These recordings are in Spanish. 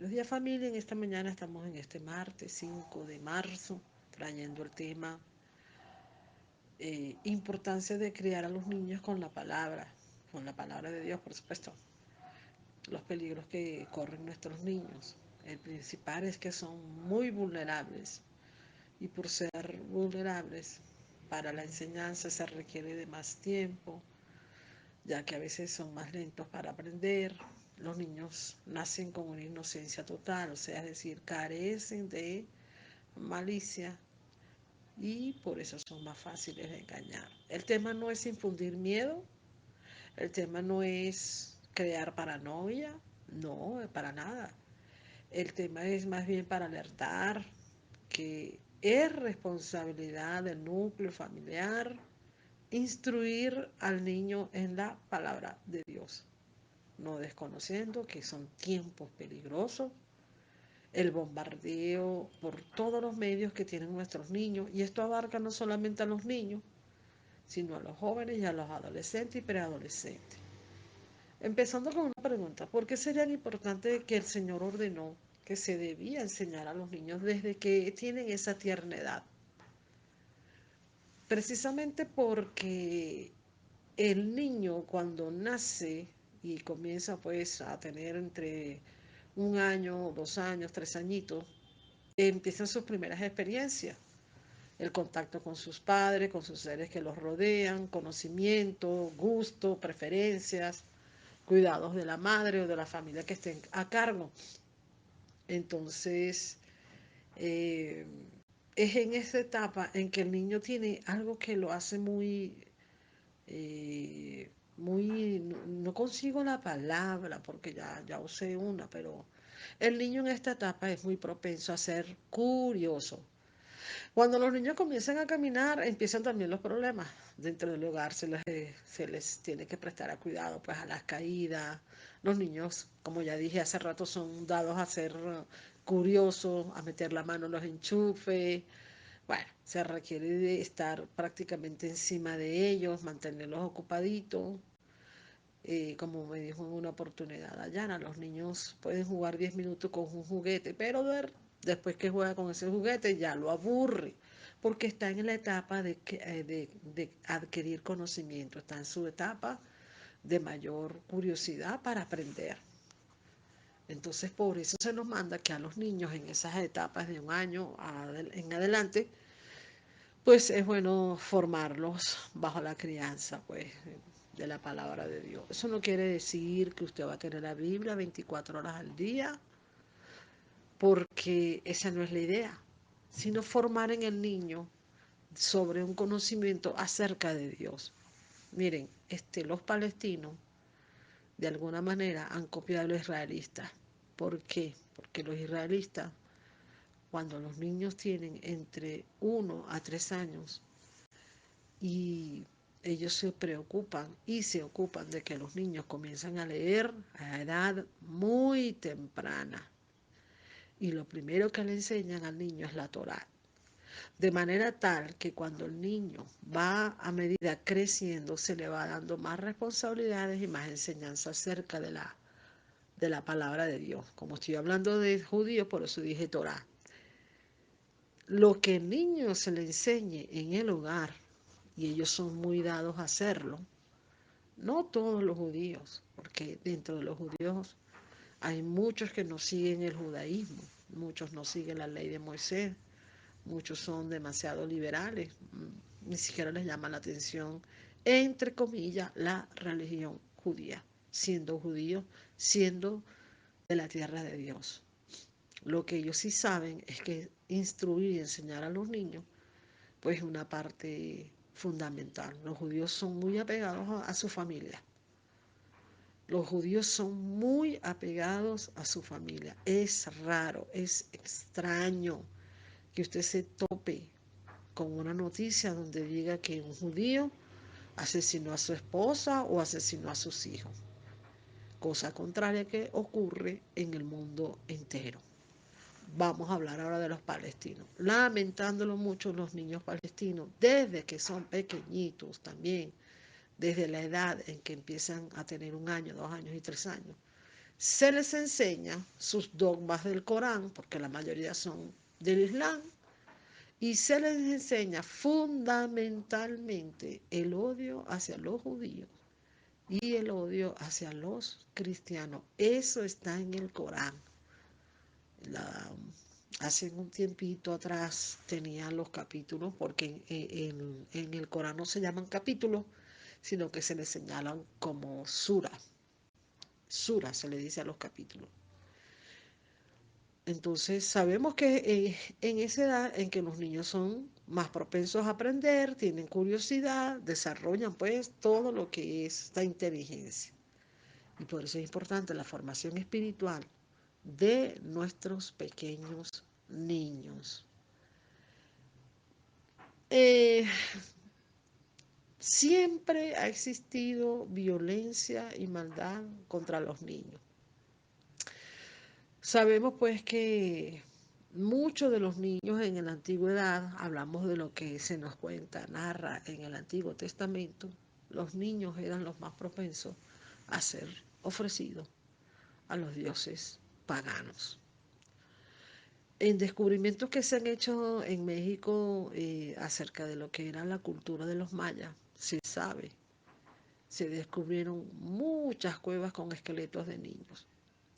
Buenos días familia, en esta mañana estamos en este martes 5 de marzo trayendo el tema importancia de criar a los niños con la palabra de Dios, por supuesto, los peligros que corren nuestros niños. El principal es que son muy vulnerables y por ser vulnerables para la enseñanza se requiere de más tiempo, ya que a veces son más lentos para aprender. Los niños nacen con una inocencia total, o sea, es decir, carecen de malicia y por eso son más fáciles de engañar. El tema no es infundir miedo, el tema no es crear paranoia, no, para nada. El tema es más bien para alertar que es responsabilidad del núcleo familiar instruir al niño en la palabra de Dios, no desconociendo que son tiempos peligrosos, el bombardeo por todos los medios que tienen nuestros niños, y esto abarca no solamente a los niños, sino a los jóvenes y a los adolescentes y preadolescentes. Empezando con una pregunta, ¿por qué sería importante que el Señor ordenó que se debía enseñar a los niños desde que tienen esa tierna edad? Precisamente porque el niño cuando nace y comienza pues a tener entre un año, 2 años, 3 añitos, empiezan sus primeras experiencias, el contacto con sus padres, con sus seres que los rodean, conocimiento, gusto, preferencias, cuidados de la madre o de la familia que estén a cargo. Entonces, eh, es en esa etapa en que el niño tiene algo que lo hace no consigo la palabra porque ya usé una, pero el niño en esta etapa es muy propenso a ser curioso. Cuando los niños comienzan a caminar, empiezan también los problemas. Dentro del hogar se les tiene que prestar a cuidado pues a las caídas. Los niños, como ya dije hace rato, son dados a ser curiosos, a meter la mano en los enchufes. Bueno, se requiere de estar prácticamente encima de ellos, mantenerlos ocupaditos. Como me dijo en una oportunidad Dayana, los niños pueden jugar 10 minutos con un juguete, pero después que juega con ese juguete ya lo aburre, porque está en la etapa de adquirir conocimiento, está en su etapa de mayor curiosidad para aprender. Entonces, por eso se nos manda que a los niños en esas etapas de un año en adelante, pues es bueno formarlos bajo la crianza, pues, de la palabra de Dios. Eso no quiere decir que usted va a tener la Biblia 24 horas al día, porque esa no es la idea, sino formar en el niño sobre un conocimiento acerca de Dios. Miren, los palestinos de alguna manera han copiado a los israelitas. ¿Por qué? Porque los israelitas, cuando los niños tienen entre 1 a 3 años, y ellos se preocupan y se ocupan de que los niños comiencen a leer a edad muy temprana. Y lo primero que le enseñan al niño es la Torá. De manera tal que cuando el niño va a medida creciendo, se le va dando más responsabilidades y más enseñanza acerca de la palabra de Dios. Como estoy hablando de judíos, por eso dije Torá. Lo que el niño se le enseñe en el hogar, y ellos son muy dados a hacerlo, no todos los judíos, porque dentro de los judíos hay muchos que no siguen el judaísmo, muchos no siguen la ley de Moisés, muchos son demasiado liberales, ni siquiera les llama la atención, entre comillas, la religión judía, siendo judíos, siendo de la tierra de Dios. Lo que ellos sí saben es que instruir y enseñar a los niños, pues es una parte fundamental. Los judíos son muy apegados a su familia. Los judíos son muy apegados a su familia. Es raro, es extraño que usted se tope con una noticia donde diga que un judío asesinó a su esposa o asesinó a sus hijos. Cosa contraria que ocurre en el mundo entero. Vamos a hablar ahora de los palestinos. Lamentándolo mucho los niños palestinos, desde que son pequeñitos también, desde la edad en que empiezan a tener 1 año, 2 años y 3 años, Se les enseña sus dogmas del Corán, porque la mayoría son del Islam, y se les enseña fundamentalmente el odio hacia los judíos y el odio hacia los cristianos. Eso está en el Corán. La, hace un tiempito atrás tenía los capítulos, porque en el Corán no se llaman capítulos, sino que se les señalan como sura. Sura se le dice a los capítulos. Entonces sabemos que en esa edad en que los niños son más propensos a aprender, tienen curiosidad, desarrollan pues todo lo que es la inteligencia. Y por eso es importante la formación espiritual de nuestros pequeños niños. Eh, Siempre ha existido violencia y maldad contra los niños. Sabemos pues que muchos de los niños en la antigüedad, hablamos de lo que se nos cuenta, narra en el Antiguo Testamento, los niños eran los más propensos a ser ofrecidos a los dioses paganos. En descubrimientos que se han hecho en México acerca de lo que era la cultura de los mayas, se sabe, se descubrieron muchas cuevas con esqueletos de niños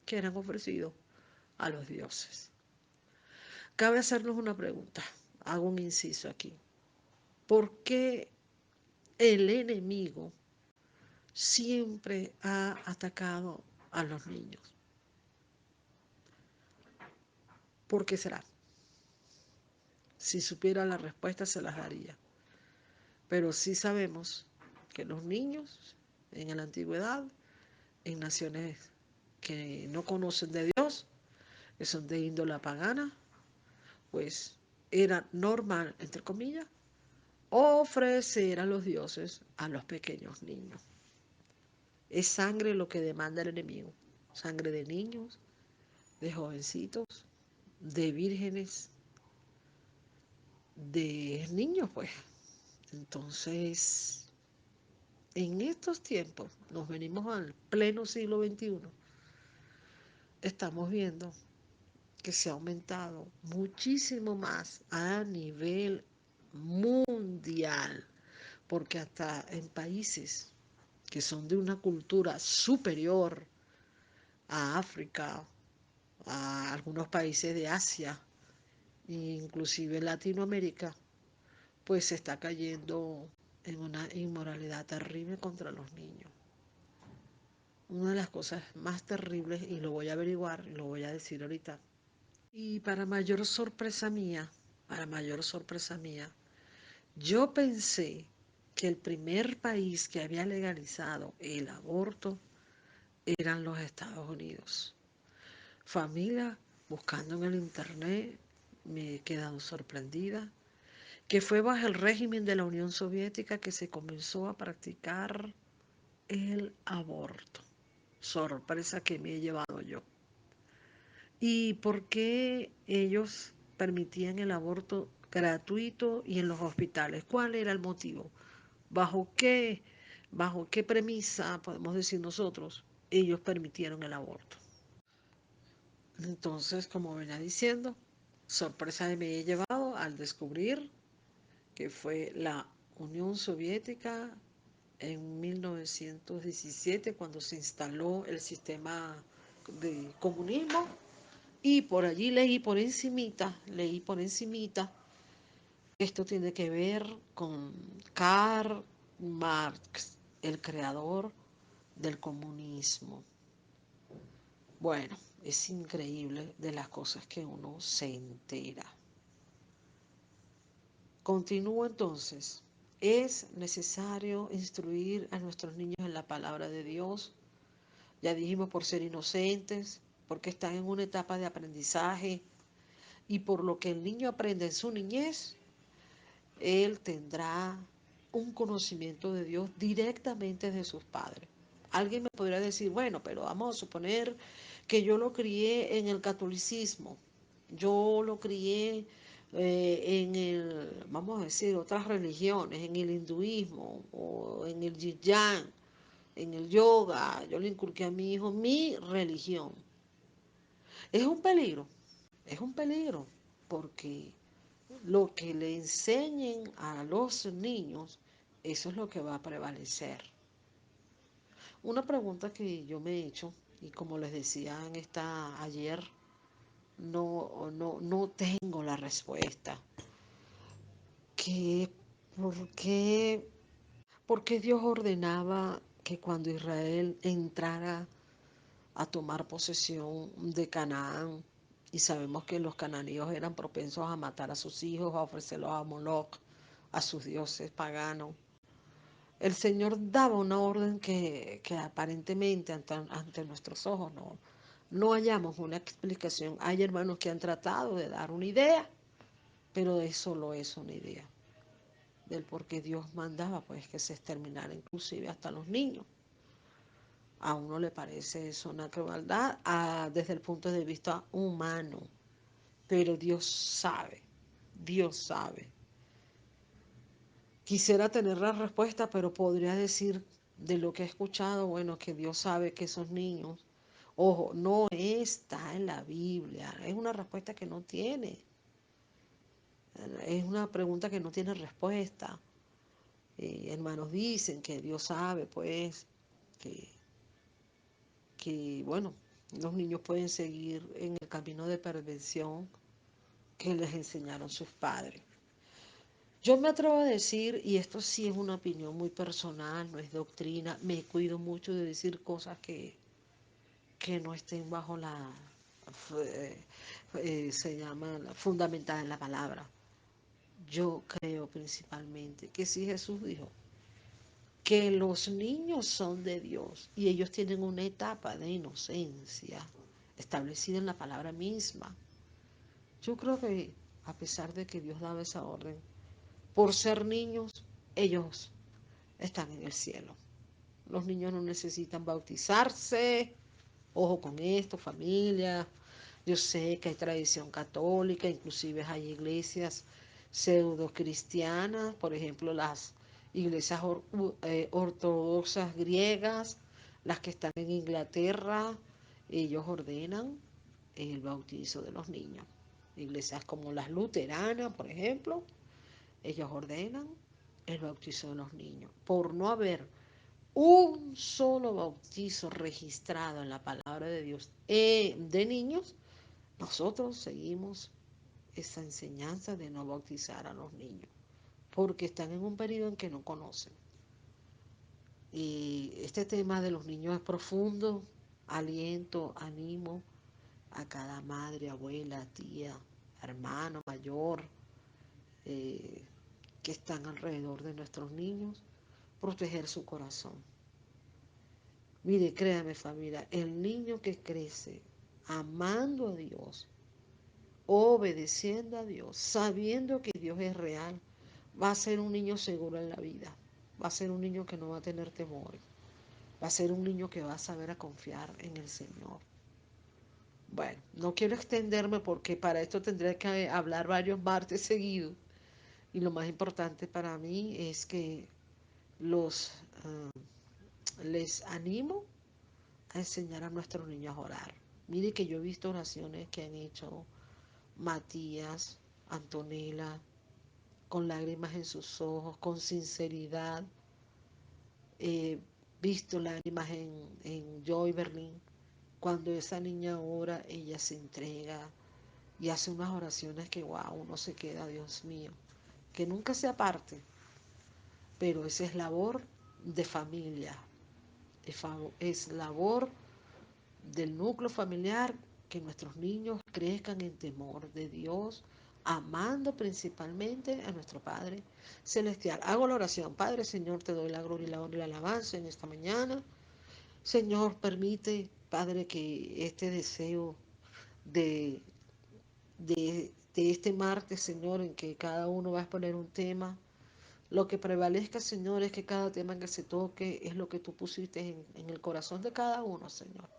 que eran ofrecidos a los dioses. Cabe hacernos una pregunta, hago un inciso aquí. ¿Por qué el enemigo siempre ha atacado a los niños? ¿Por qué será? Si supiera la respuesta se las daría. Pero sí sabemos que los niños en la antigüedad, en naciones que no conocen de Dios, que son de índole pagana, pues era normal, entre comillas, ofrecer a los dioses a los pequeños niños. Es sangre lo que demanda el enemigo. Sangre de niños, de jovencitos, de vírgenes, de niños, pues. Entonces, en estos tiempos, nos venimos al pleno siglo XXI, estamos viendo que se ha aumentado muchísimo más a nivel mundial, porque hasta en países que son de una cultura superior a África, a algunos países de Asia, inclusive Latinoamérica, pues se está cayendo en una inmoralidad terrible contra los niños. Una de las cosas más terribles, y lo voy a averiguar, y lo voy a decir ahorita, y para mayor sorpresa mía, yo pensé que el primer país que había legalizado el aborto eran los Estados Unidos. Familia, buscando en el internet, me he quedado sorprendida, que fue bajo el régimen de la Unión Soviética que se comenzó a practicar el aborto. Sorpresa que me he llevado yo. ¿Y por qué ellos permitían el aborto gratuito y en los hospitales? ¿Cuál era el motivo? ¿Bajo qué, bajo qué premisa, podemos decir nosotros, ellos permitieron el aborto? Entonces, como venía diciendo, sorpresa me he llevado al descubrir que fue la Unión Soviética en 1917 cuando se instaló el sistema de comunismo. Y por allí leí por encimita, esto tiene que ver con Karl Marx, el creador del comunismo. Bueno, es increíble de las cosas que uno se entera. Continúo entonces. Es necesario instruir a nuestros niños en la palabra de Dios. Ya dijimos por ser inocentes, porque están en una etapa de aprendizaje y por lo que el niño aprende en su niñez, él tendrá un conocimiento de Dios directamente de sus padres. Alguien me podría decir, bueno, pero vamos a suponer que yo lo crié en el catolicismo, yo lo crié vamos a decir, otras religiones, en el hinduismo o en el yin yang. en el yoga, yo le inculqué a mi hijo mi religión. Es un peligro, porque lo que le enseñen a los niños, eso es lo que va a prevalecer. Una pregunta que yo me he hecho, y como les decía en esta ayer, no tengo la respuesta. ¿Qué, por qué, por qué Dios ordenaba que cuando Israel entrara a tomar posesión de Canaán, y sabemos que los cananeos eran propensos a matar a sus hijos, a ofrecerlos a Moloch, a sus dioses paganos? El Señor daba una orden que aparentemente ante nuestros ojos no hallamos una explicación. Hay hermanos que han tratado de dar una idea, pero eso solo es una idea del por qué Dios mandaba pues que se exterminara inclusive hasta los niños. A uno le parece eso una crueldad desde el punto de vista humano, pero Dios sabe, Dios sabe. Quisiera tener la respuesta, pero podría decir de lo que he escuchado, bueno, que Dios sabe que esos niños, ojo, no está en la Biblia, es una respuesta que no tiene, es una pregunta que no tiene respuesta. Hermanos dicen que Dios sabe, pues, que, bueno, los niños pueden seguir en el camino de perversión que les enseñaron sus padres. Yo me atrevo a decir, y esto sí es una opinión muy personal, no es doctrina, me cuido mucho de decir cosas que no estén bajo se llama, fundamentada en la palabra. Yo creo principalmente que si Jesús dijo que los niños son de Dios y ellos tienen una etapa de inocencia establecida en la palabra misma, yo creo que a pesar de que Dios daba esa orden, por ser niños, ellos están en el cielo. Los niños no necesitan bautizarse. Ojo con esto, familia. Yo sé que hay tradición católica, inclusive hay iglesias pseudo cristianas, por ejemplo, las iglesias ortodoxas griegas, las que están en Inglaterra, ellos ordenan el bautizo de los niños. Iglesias como las luteranas, por ejemplo, ellos ordenan el bautizo de los niños. Por no haber un solo bautizo registrado en la palabra de Dios de niños, nosotros seguimos esa enseñanza de no bautizar a los niños, porque están en un periodo en que no conocen. Y este tema de los niños es profundo. Aliento, animo a cada madre, abuela, tía, hermano mayor, eh, que están alrededor de nuestros niños, proteger su corazón. Mire, créame familia, el niño que crece amando a Dios, obedeciendo a Dios, sabiendo que Dios es real, va a ser un niño seguro en la vida, va a ser un niño que no va a tener temor, va a ser un niño que va a saber a confiar en el Señor. Bueno, no quiero extenderme porque para esto tendré que hablar varios martes seguidos. Y lo más importante para mí es que los les animo a enseñar a nuestros niños a orar. Mire que yo he visto oraciones que han hecho Matías, Antonella, con lágrimas en sus ojos, con sinceridad. He visto lágrimas en Joy Berlin. Cuando esa niña ora, ella se entrega y hace unas oraciones que, wow, uno se queda, Dios mío, que nunca se aparte. Pero esa es labor de familia, es labor del núcleo familiar, que nuestros niños crezcan en temor de Dios, amando principalmente a nuestro Padre Celestial. Hago la oración. Padre, Señor, te doy la gloria y la honra y la alabanza en esta mañana. Señor, permite, Padre, que este deseo de, de este martes, Señor, en que cada uno va a exponer un tema, lo que prevalezca, Señor, es que cada tema que se toque es lo que tú pusiste en el corazón de cada uno, Señor.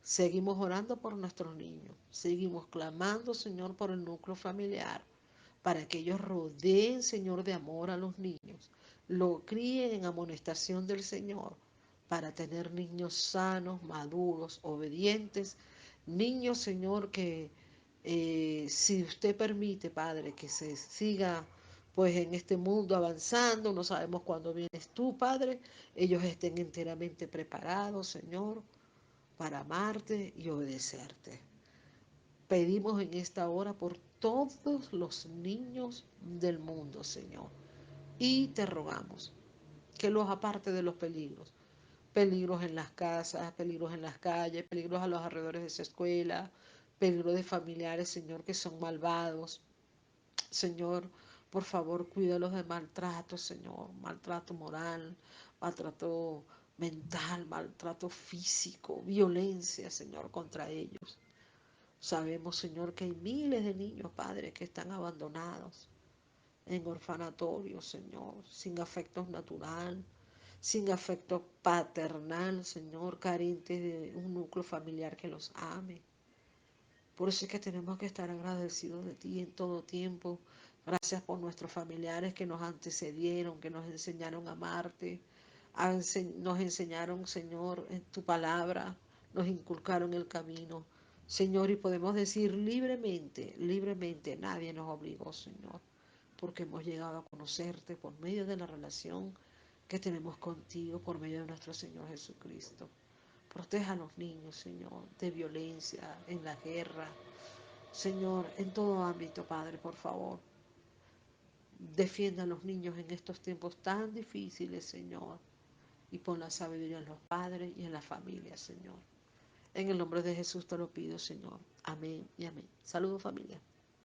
Seguimos orando por nuestros niños, seguimos clamando, Señor, por el núcleo familiar, para que ellos rodeen, Señor, de amor a los niños, lo críen en amonestación del Señor, para tener niños sanos, maduros, obedientes, niños, Señor, que si usted permite, Padre, que se siga pues en este mundo avanzando, no sabemos cuándo vienes tú, Padre, ellos estén enteramente preparados, Señor, para amarte y obedecerte. Pedimos en esta hora por todos los niños del mundo, Señor, y te rogamos que los aparte de los peligros, peligros en las casas, peligros en las calles, peligros a los alrededores de esa escuela, peligros de familiares, Señor, que son malvados. Señor, por favor, cuídalos de maltrato, Señor, maltrato moral, maltrato mental, maltrato físico, violencia, Señor, contra ellos. Sabemos, Señor, que hay miles de niños, Padre, que están abandonados en orfanatorios, Señor, sin afecto natural, sin afecto paternal, Señor, carentes de un núcleo familiar que los ame. Por eso es que tenemos que estar agradecidos de ti en todo tiempo. Gracias por nuestros familiares que nos antecedieron, que nos enseñaron a amarte, nos enseñaron, Señor, en tu palabra, nos inculcaron el camino. Señor, y podemos decir libremente, libremente, nadie nos obligó, Señor, porque hemos llegado a conocerte por medio de la relación que tenemos contigo, por medio de nuestro Señor Jesucristo. Proteja a los niños, Señor, de violencia, en la guerra. Señor, en todo ámbito, Padre, por favor. Defienda a los niños en estos tiempos tan difíciles, Señor. Y pon la sabiduría en los padres y en la familia, Señor. En el nombre de Jesús te lo pido, Señor. Amén y amén. Saludos, familia.